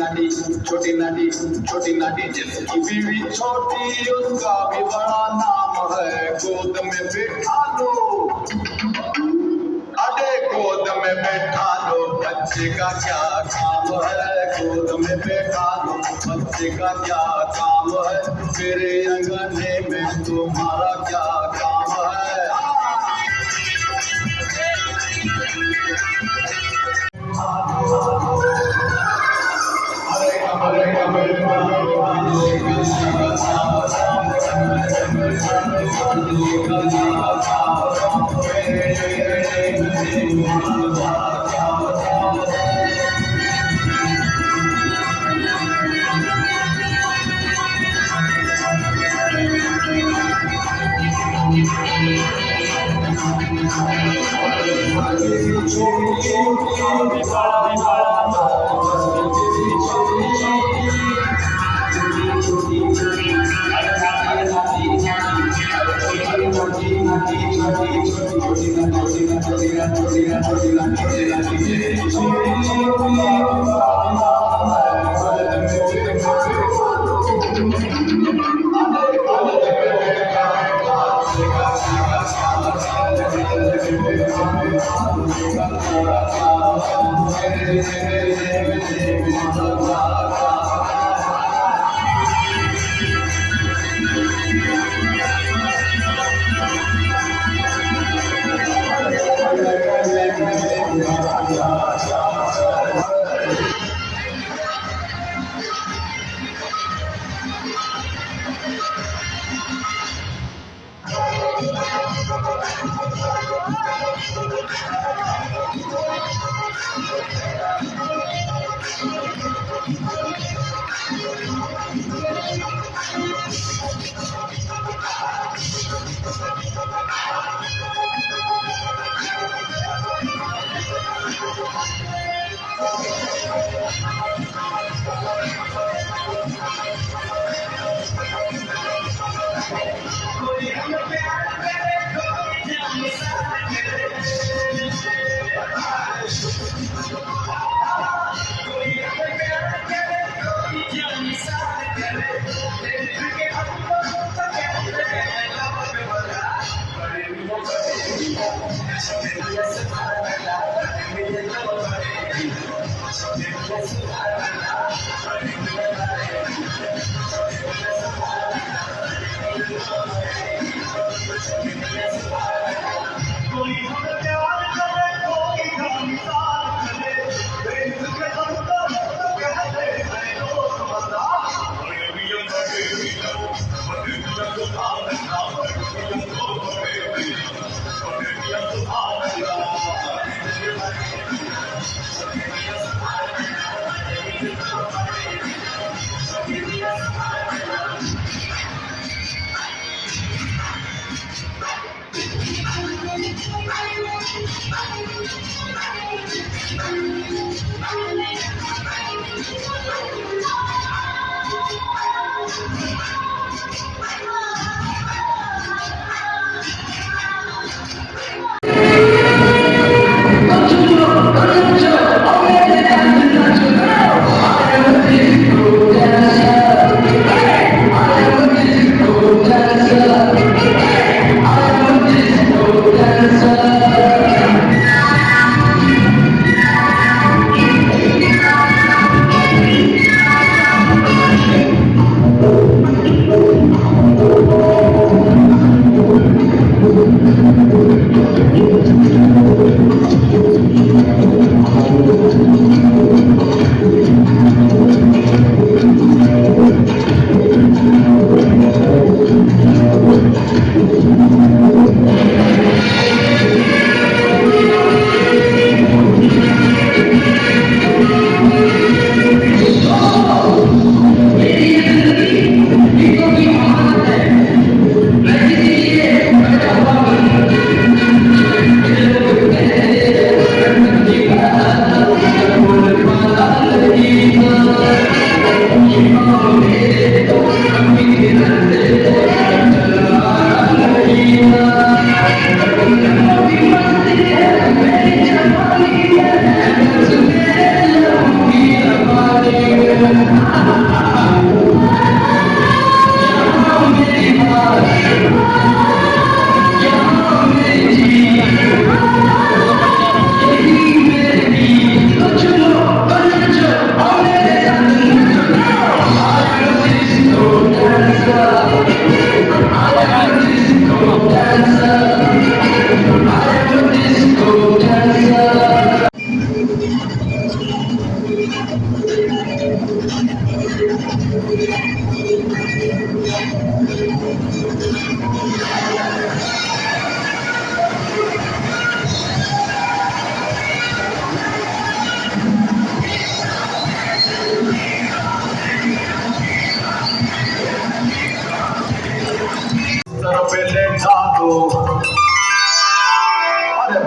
छोटी नाटी जिसकी बीवी छोटी उसका भी बड़ा नाम है। गोद में बैठा लो, अरे गोद में बैठा लो, बच्चे का क्या काम है। गोद में बैठा लो, बच्चे का क्या काम है। मेरे अंगने में तुम्हारा क्या काम है।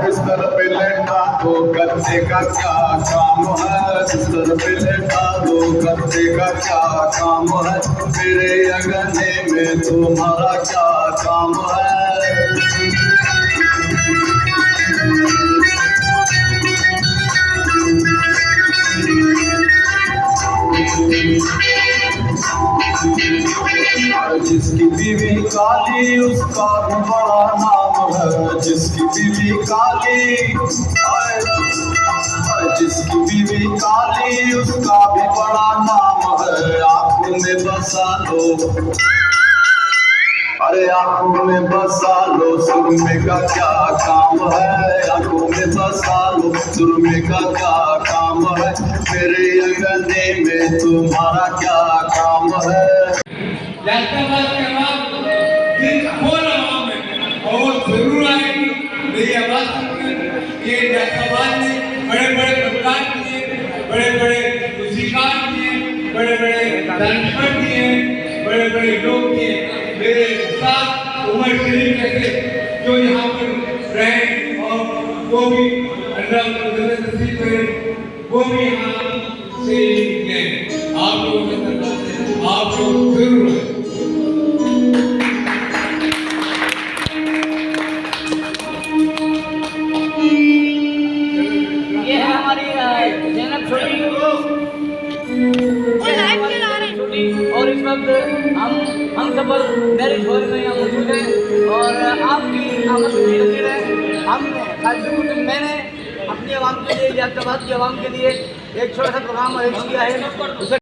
बिस्तर पे लेटा दो, गद्दे का क्या काम है, बिस्तर पे लेटा दो, गद्दे का क्या काम है, मेरे अंगने में तुम्हारा क्या काम है। जिसकी बीवी काली उसका भी बड़ा नाम है, जिसकी बीवी काली, जिसकी बीवी काली उसका भी बड़ा नाम है। आंखों में बसा लो, अरे आंखों में बसा लो, सुरमे का क्या काम है, आंखों में बसा लो, सुरमे का क्या काम है, मेरे अंगने में तुम्हारा क्या काम है। जाफराबाद के बाद खोल हवा में बहुत जरूर आएगी मेरी आवाज सुनकर। ये जाफराबाद ने बड़े बड़े प्रकार किए, बड़े बड़े मूसिकार किए, बड़े बड़े डांसर किए, बड़े बड़े लोग किए। मेरे साथ उमर शरीफ जैसे जो यहाँ पर रहे और वो भी अल्लाह नसीब करे, वो भी यहाँ से गए। आप लोगों के तरफ से आप लोग जरूर आए। और इस वक्त हम सब मैरिज हॉल में यहाँ मौजूद हैं और आपकी आमद में लगे रहे। हमने मैंने अपनी आवाम के लिए, जाफराबाद की आवाम के लिए एक छोटा सा प्रोग्राम अरेंज किया है। उसे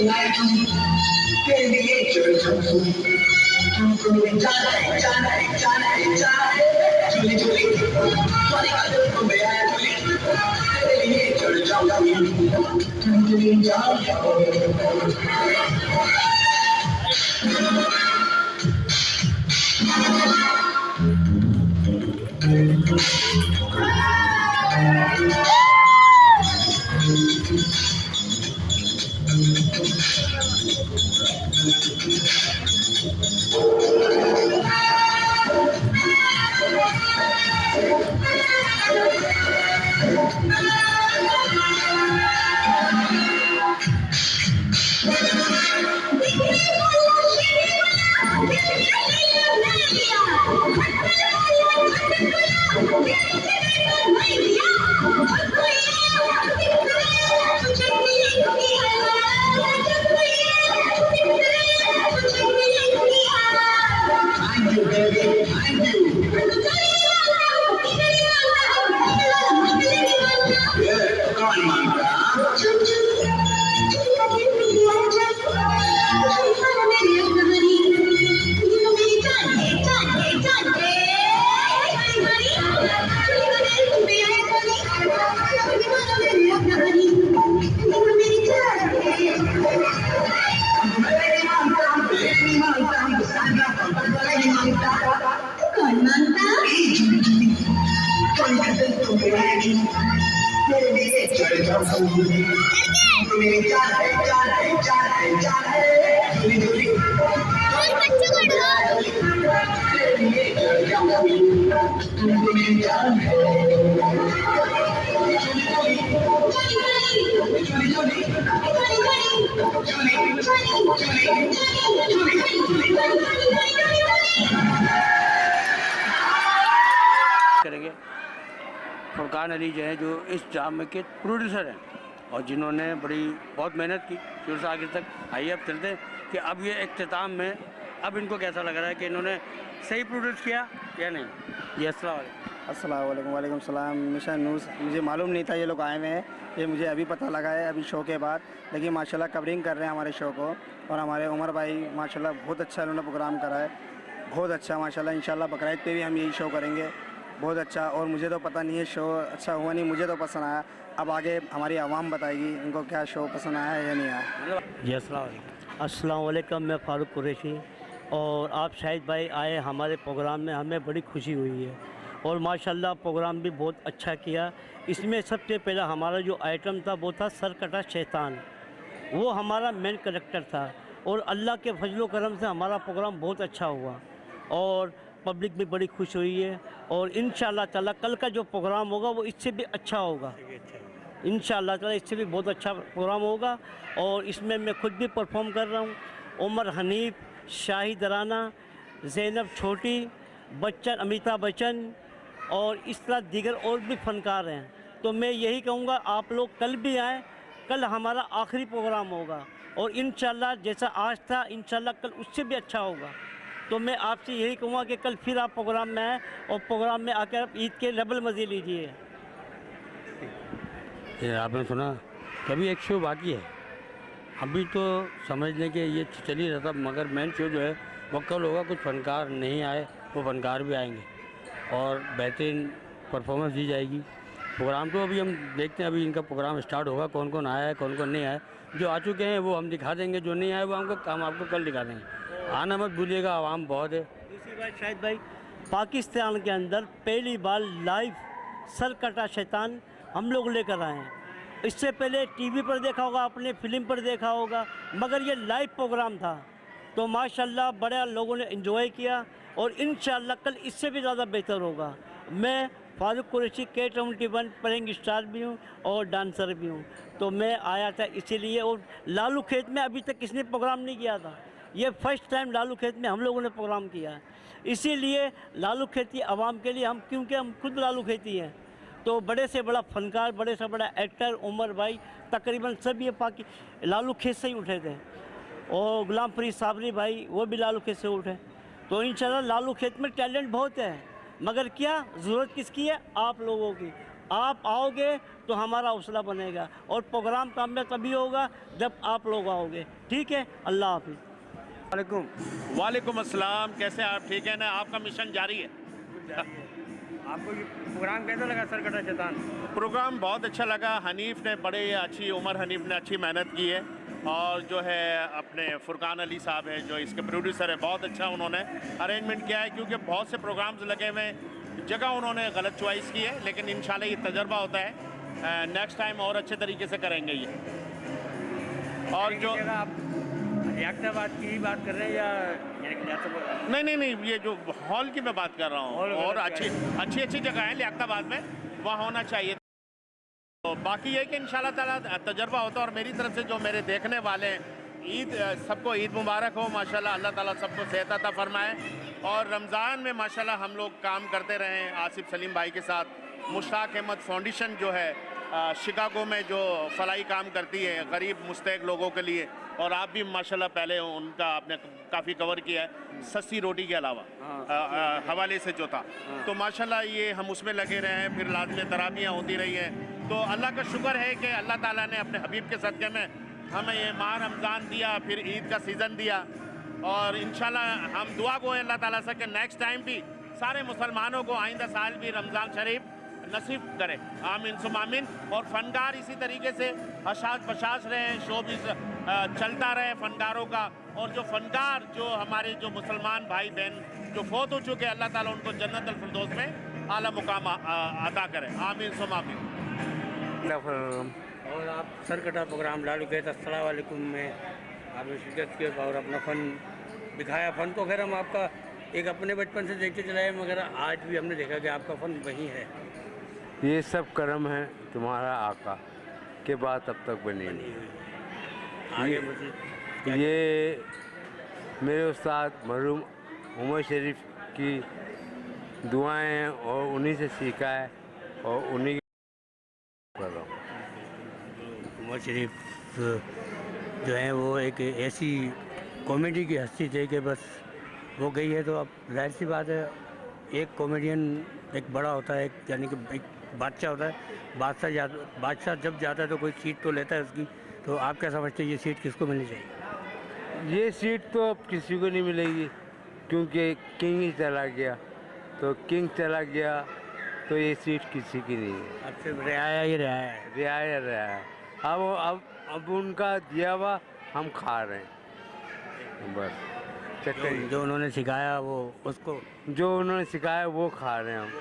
सुनाए तेरे लिए चल तुमको जाने जाने जाने जाने झूली झूली तुम्हारी आदत को मैं आया झूली तेरे लिए चढ़ जाऊंगा तुमको जाऊंगा करेंगे। फुरकान अली जो है जो इस ड्रामे के प्रोड्यूसर हैं और जिन्होंने बहुत मेहनत की शुरू से आगे तक। आइए अब चलते हैं कि अब ये इख्तिताम में अब इनको कैसा लग रहा है कि इन्होंने सही प्रोड्यूस किया या नहीं। जी अस्सलाम वालेकुम। वालेकुम सलाम। मिशन न्यूज़ मुझे मालूम नहीं था ये लोग आए हुए हैं, ये मुझे अभी पता लगा है अभी शो के बाद। लेकिन माशाल्लाह कवरिंग कर रहे हैं हमारे शो को और हमारे उमर भाई माशाल्लाह बहुत अच्छा इन्होंने प्रोग्राम करा है, बहुत अच्छा माशाल्लाह। इंशाल्लाह बकरीद पे भी हम यही शो करेंगे, बहुत अच्छा। और मुझे तो पता नहीं है शो अच्छा हुआ नहीं, मुझे तो पसंद आया। अब आगे हमारी आवाम बताएगी इनको क्या शो पसंद आया है या नहीं आया। जी अस्सलाम वालेकुम। मैं फ़ारूक कुरैशी और आप शाहिद भाई आए हमारे प्रोग्राम में, हमें बड़ी खुशी हुई है और माशाल्लाह प्रोग्राम भी बहुत अच्छा किया। इसमें सबसे पहला हमारा जो आइटम था वो था सरकटा शैतान, वो हमारा मेन कैरेक्टर था और अल्लाह के फजलो करम से हमारा प्रोग्राम बहुत अच्छा हुआ और पब्लिक भी बड़ी खुश हुई है। और इंशाल्लाह ताला कल का जो प्रोग्राम होगा वो इससे भी अच्छा होगा, इंशाल्लाह ताला इससे भी बहुत अच्छा प्रोग्राम होगा। और इसमें मैं खुद भी परफॉर्म कर रहा हूँ। उमर हनीफ, शाहिद राना, ज़ैनब छोटी, बच्चन, अमिताभ बच्चन और इस तरह दीगर और भी फ़नकार हैं। तो मैं यही कहूँगा आप लोग कल भी आएँ, कल हमारा आखिरी प्रोग्राम होगा और इंशाल्लाह जैसा आज था इंशाल्लाह कल उससे भी अच्छा होगा। तो मैं आपसे यही कहूँगा कि कल फिर आप प्रोग्राम में आएँ और प्रोग्राम में आकर आप ईद के डबल मज़े लीजिए। आपने सुना कभी एक शो बाकी है, अभी तो समझ लें कि ये चल ही रहा था, मगर मेन शो जो है वो कल होगा। कुछ फनकार नहीं आए, वो फनकार भी आएंगे और बेहतरीन परफॉर्मेंस दी जाएगी। प्रोग्राम तो अभी हम देखते हैं, अभी इनका प्रोग्राम स्टार्ट होगा, कौन कौन आया है कौन कौन नहीं आया। जो आ चुके हैं वो हम दिखा देंगे, जो नहीं आए वो हम आपको कल दिखा देंगे। आना मत भूलिएगा, आवाम बहुत है। दूसरी बात शाहिद भाई, पाकिस्तान के अंदर पहली बार लाइव सरकटा शैतान हम लोग लेकर आए हैं। इससे पहले टीवी पर देखा होगा आपने, फिल्म पर देखा होगा, मगर ये लाइव प्रोग्राम था। तो माशाल्लाह बड़ा लोगों ने एंजॉय किया और इंशाल्लाह कल इससे भी ज़्यादा बेहतर होगा। मैं Farooq Qureshi K21 playing star भी हूँ और डांसर भी हूँ। तो मैं आया था इसीलिए। और लालू खेत में अभी तक किसने प्रोग्राम नहीं किया था, ये फर्स्ट टाइम लालू खेत में हम लोगों ने प्रोग्राम किया है। इसीलिए लालू खेती आवाम के लिए हम, क्योंकि हम खुद लालू खेती हैं, तो बड़े से बड़ा फ़नकार, बड़े से बड़ा एक्टर उमर भाई तकरीबन सब ये लालू खेत से ही उठे थे। और गुलाम फरीद साबरी भाई वो भी लालू खेत से उठे। तो इंशाल्लाह लालू खेत में टैलेंट बहुत है, मगर क्या ज़रूरत किसकी है, आप लोगों की। आप आओगे तो हमारा हौसला बनेगा और प्रोग्राम कामयाब तभी होगा जब आप लोग आओगे। ठीक है, अल्लाह हाफिज़। वालेकुम। वालेकुम अस्सलाम। कैसे आप? ठीक है ना? आपका मिशन जारी है। आपको ये प्रोग्राम कैसा लगा सरकटा शैतान? प्रोग्राम बहुत अच्छा लगा। हनीफ ने बड़े अच्छी उमर हनीफ ने अच्छी मेहनत की है और जो है अपने फुरकान अली साहब है जो इसके प्रोड्यूसर है, बहुत अच्छा उन्होंने अरेंजमेंट किया है, क्योंकि बहुत से प्रोग्राम्स लगे हुए हैं, जगह उन्होंने गलत चॉइस की है, लेकिन इंशाल्लाह ये तजर्बा होता है, नेक्स्ट टाइम और अच्छे तरीके से करेंगे ये। और जो आप रियासताबाद की बात कर रहे हैं या नहीं, ये जो हॉल की मैं बात कर रहा हूँ, और अच्छी जगह है लियाकताबाद में, वहाँ होना चाहिए। तो बाकी ये कि इंशाल्लाह ताला तजर्बा होता है। और मेरी तरफ से जो मेरे देखने वाले हैं, ईद सबको ईद मुबारक हो माशाल्लाह। अल्लाह ताला सबको सेहत अता फरमाए। और रमज़ान में माशाल्लाह हम लोग काम करते रहे आसिफ सलीम भाई के साथ। मुश्ताक अहमद फाउंडेशन जो है शिकागो में जो फलाई काम करती है गरीब मुस्तहक लोगों के लिए, और आप भी माशाल्लाह पहले उनका आपने काफ़ी कवर किया है सस्ती रोटी के अलावा हवाले से जो था, तो माशाल्लाह ये हम उसमें लगे रहे हैं। फिर लाज़मी तराबियाँ होती रही हैं, तो अल्लाह का शुक्र है कि अल्लाह ताला ने अपने हबीब के सदक़े में हमें ये माह रमज़ान दिया, फिर ईद का सीज़न दिया। और इंशाल्लाह हम दुआ गो अल्लाह ताला से कि नेक्स्ट टाइम भी सारे मुसलमानों को आइंदा साल भी रमज़ान शरीफ नसीब करे, आमीन सुम आमीन। और फ़नकार इसी तरीके से हशाश बशाश रहे, शो भी चलता रहे फ़नकारों का। और जो फ़नकार जो हमारे जो मुसलमान भाई बहन जो फौत हो चुके, अल्लाह ताला उनको जन्नत अल फिरदौस में आला मुकाम अता करे, आमीन सुम आमीन। और आप सरकटा प्रोग्राम लालू गए अस्सलाम वालेकुम में आपने शिरकत की और अपना फ़न दिखाया। फ़न तो खैर हम आपका एक अपने बचपन से देखते चलाए, मगर आज भी हमने देखा कि आपका फ़न वही है। ये सब कर्म है तुम्हारा आका के बाद अब तक बनी हुई। आगे मुझे ये मेरे उस्ताद मरहूम उमर शरीफ की दुआएं हैं और उन्हीं से सीखा है और उन्हीं कर रहा हूँ। उमर शरीफ जो है वो एक ऐसी कॉमेडी की हस्ती थे कि बस वो गई है तो अब जाहिर सी बात है, एक कॉमेडियन एक बड़ा होता है, यानी कि एक बादशाह होता है। बादशाह जब जाता है तो कोई सीट तो लेता है उसकी। तो आप क्या समझते हैं ये सीट किसको मिलनी चाहिए? ये सीट तो अब किसी को नहीं मिलेगी, क्योंकि किंग ही चला गया। तो किंग चला गया तो ये सीट किसी की नहीं है। अब सिर्फ रियाया ही रियाया अब उनका दिया हुआ हम खा रहे हैं बस। जो उन्होंने सिखाया वो उसको जो उन्होंने सिखाया वो खा रहे हैं हम,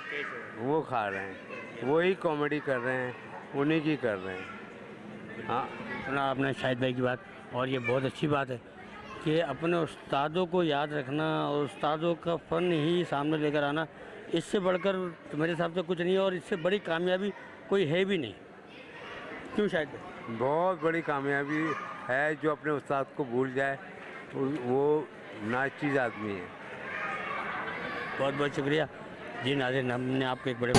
वो खा रहे हैं, वही कॉमेडी कर रहे हैं, उन्हीं की कर रहे हैं। हाँ, सुना आपने शाहिद भाई की बात, और ये बहुत अच्छी बात है कि अपने उस्तादों को याद रखना और उस्तादों का फ़न ही सामने लेकर आना, इससे बढ़कर मेरे हिसाब से कुछ नहीं है और इससे बड़ी कामयाबी कोई है भी नहीं। क्यों शाहिद भाई? बहुत बड़ी कामयाबी है जो अपने उस्ताद को भूल जाए, वो नाचीज़ आदमी है। बहुत बहुत शुक्रिया जी। नाज़रीन, हमने आपको एक बड़े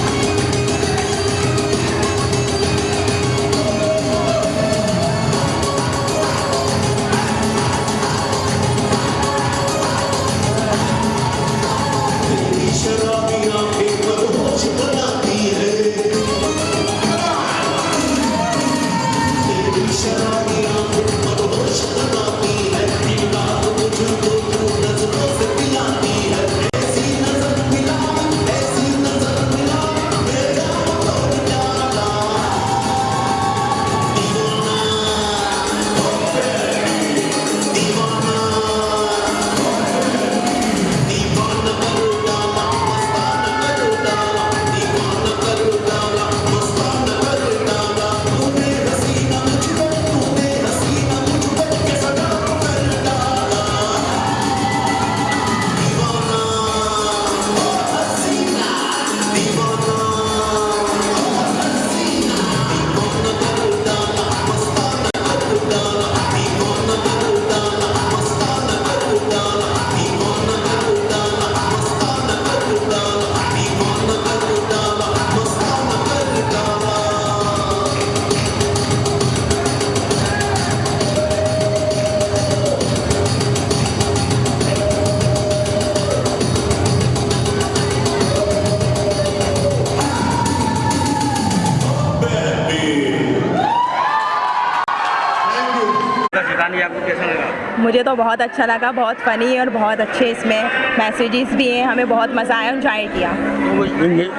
मुझे तो बहुत अच्छा लगा, बहुत फ़नी और बहुत अच्छे इसमें मैसेजेस भी हैं, हमें बहुत मज़ा आया, एंजॉय किया।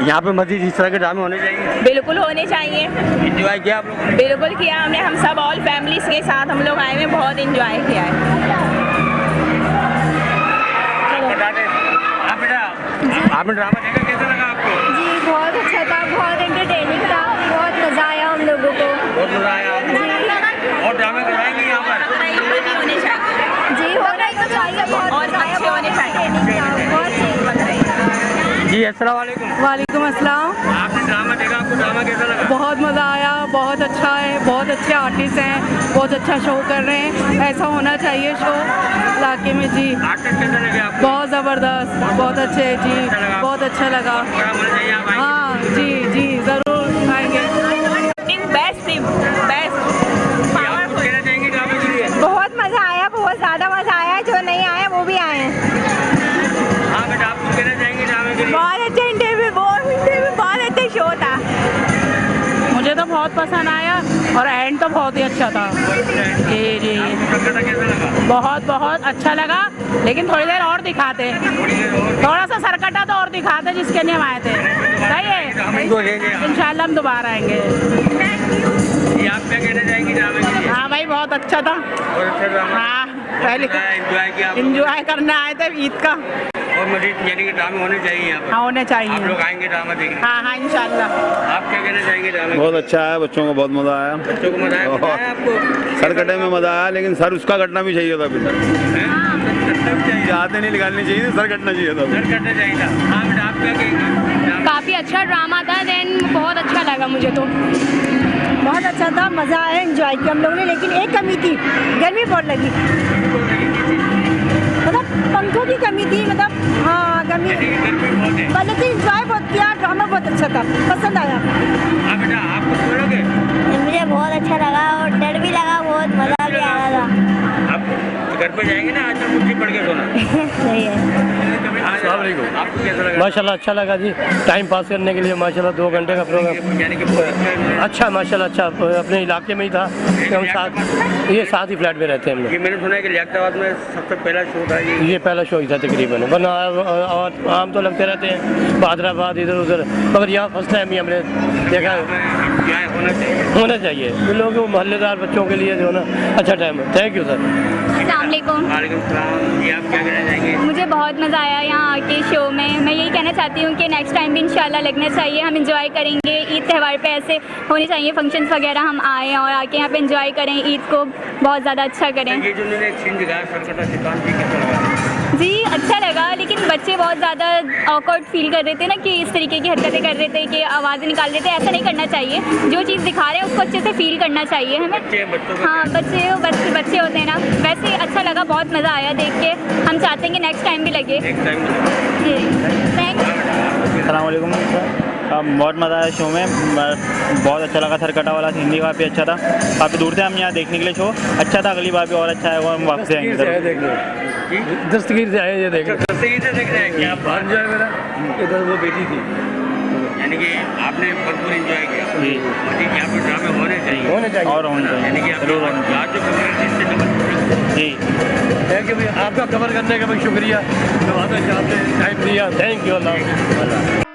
यहाँ पे मजीद इस तरह के ड्रामे होने चाहिए। बिल्कुल होने चाहिए। एंजॉय किया आप लोगों ने? बिल्कुल किया हमने, हम सब ऑल फैमिलीज के साथ हम लोग आए हुए, बहुत एंजॉय किया है। आपने ड्रामा देखा, कैसा लगा आपको? जी बहुत अच्छा था, बहुत एंटरटेनिंग था, बहुत मज़ा आया हम लोगों को। बहुत मजा आया और ड्रामे करवाएंगे यहाँ पर? होने चाहिए जी होना ही तो चाहिए, बहुत और अच्छे होने चाहिए। बहुत सही लग रही है। जी अस्सलाम वालेकुम। वालेकुम अस्सलाम। आपने ड्रामा देखा, आपको ड्रामा कैसा लगा? बहुत मज़ा आया, बहुत अच्छा है, बहुत अच्छे आर्टिस्ट हैं, बहुत अच्छा शो कर रहे हैं, ऐसा होना चाहिए शो इलाके में। जी आर्टिस्ट कैसे लगे आपको? बहुत ज़बरदस्त, बहुत अच्छे जी, बहुत अच्छा लगा। हाँ जी जी ज़रूर आएंगे। Best team, best. बहुत मज़ा आया, बहुत ज़्यादा मज़ा आया, जो नहीं आए वो भी आए। हाँ बेटा, आप कुछ कहना चाहेंगे ड्रामे के लिए? बहुत अच्छा इंटरव्यू, बहुत अच्छा शो था। मुझे तो बहुत पसंद आया और एंड तो बहुत ही अच्छा था। जी जी बहुत बहुत अच्छा लगा, लेकिन थोड़ी देर और दिखाते, थोड़ा सा सरकटा तो और दिखाते जिसके लिए हम आए थे। सही है, इंशाल्लाह हम दोबारा आएंगे। आप क्या कहना चाहेंगे ड्रामे के लिए? हाँ भाई बहुत अच्छा था। और अच्छा ड्रामा? हाँ पहले एंजॉय किया आप लोगों ने? इंजॉय करने आए थे ईद का। और मजीद यानी कि ड्रामे होने चाहिए यहाँ पर? हाँ होने चाहिए। आप लोग आएंगे ड्रामा देखने? हाँ हाँ इंशाल्लाह। आप क्या कहना चाहेंगे ड्रामे? बहुत अच्छा है, बच्चों को बहुत मजा आया। बच्चों को मजा आया आपको? सरकटे में मजा आया, लेकिन सर उसका कटना भी चाहिए था। अभी तक जाते नहीं निकालनी चाहिए, सर कटना चाहिए था। सर कटना चाहिए था। हाँ बेटा, आप क्या कहेंगे? काफ़ी अच्छा ड्रामा था, देन बहुत अच्छा लगा मुझे तो। बहुत अच्छा था, मज़ा आया, एंजॉय किया हम लोगों ने, लेकिन एक कमी थी, गर्मी बहुत लगी, मतलब पंखों की कमी थी, मतलब हाँ गर्मी। पहले तो एंजॉय बहुत किया, ड्रामा बहुत अच्छा था, पसंद आया। हाँ बेटा, आप कुछ बोलोगे? मुझे बहुत अच्छा लगा और डर भी लगा, बहुत मज़ा भी आ रहा था। आप घर पे जाएंगे ना, आजकल मुझे पढ़ के सोना। सही है। आपको कैसा लगा? माशाल्लाह अच्छा लगा जी, टाइम पास करने के लिए माशाल्लाह 2 घंटे का प्रोग्राम यानी कि बहुत अच्छा, माशाल्लाह अच्छा। अपने इलाके में ही था, हम साथ ये साथ ही फ्लैट में रहते हैं हम लोग। ये मैंने सुना है कि लियाकताबाद में सबसे पहला शो था ये पहला शो ही था तकरीबन, वरना और आम तो लगते रहते हैं हैदराबाद इधर उधर, मगर यहाँ फर्स्ट टाइम ही हमने देखा। होना चाहिए इन लोगों को, मोहल्लेदार बच्चों के लिए जो है ना अच्छा टाइम है। Thank you sir. अस्सलाम वालेकुम। वालेकुम सलाम। ये आप क्या कहना चाहेंगे? मुझे बहुत मज़ा आया यहाँ आके शो में। मैं यही कहना चाहती हूँ कि नेक्स्ट टाइम भी इंशाल्लाह लगना चाहिए, हम इंजॉय करेंगे। ईद त्यौहार पे ऐसे होने चाहिए फंक्शंस वगैरह, हम आएँ और आके यहाँ पे इंजॉय करें, ईद को बहुत ज़्यादा अच्छा करें। ये जो उन्होंने एक सीन दिखाया सरकटा सिद्धांत जी, कैसा लगा? जी अच्छा लगा, लेकिन बच्चे बहुत ज़्यादा ऑकवर्ड फील कर रहे थे ना, कि इस तरीके की हरकतें कर रहे थे कि आवाज़ें निकाल रहे थे। ऐसा नहीं करना चाहिए, जो चीज़ दिखा रहे हैं उसको अच्छे से फील करना चाहिए हमें। हाँ बच्चे होते हैं ना, वैसे अच्छा लगा, बहुत मज़ा आया देख के। हम चाहते हैं कि नेक्स्ट टाइम भी लगे। जी थैंक यू। अस्सलाम वालेकुम सर, बहुत मज़ा आया शो में, बहुत अच्छा लगा। सरकटा वाला हिंदी काफ़ी अच्छा था, काफ़ी दूर से हम यहाँ देखने के लिए शो अच्छा था। अगली बार भी और अच्छा है, हम वापस आएंगे दस्तगीर से आए ये देखने। दस्तगीर से देख रहे हैं क्या? बाहर जाए मेरा, इधर वो बेटी थी, यानी कि आपने भरपूर एंजॉय किया। जी यहाँ पर ड्रामे होने चाहिए और होने चाहिए, यानी कि जरूर होने चाहिए। आज जो कम्युनिटी जी थैंक यू भैया, आपका कवर करने का भी शुक्रिया, जो आपने टाइम दिया। Thank you Allah.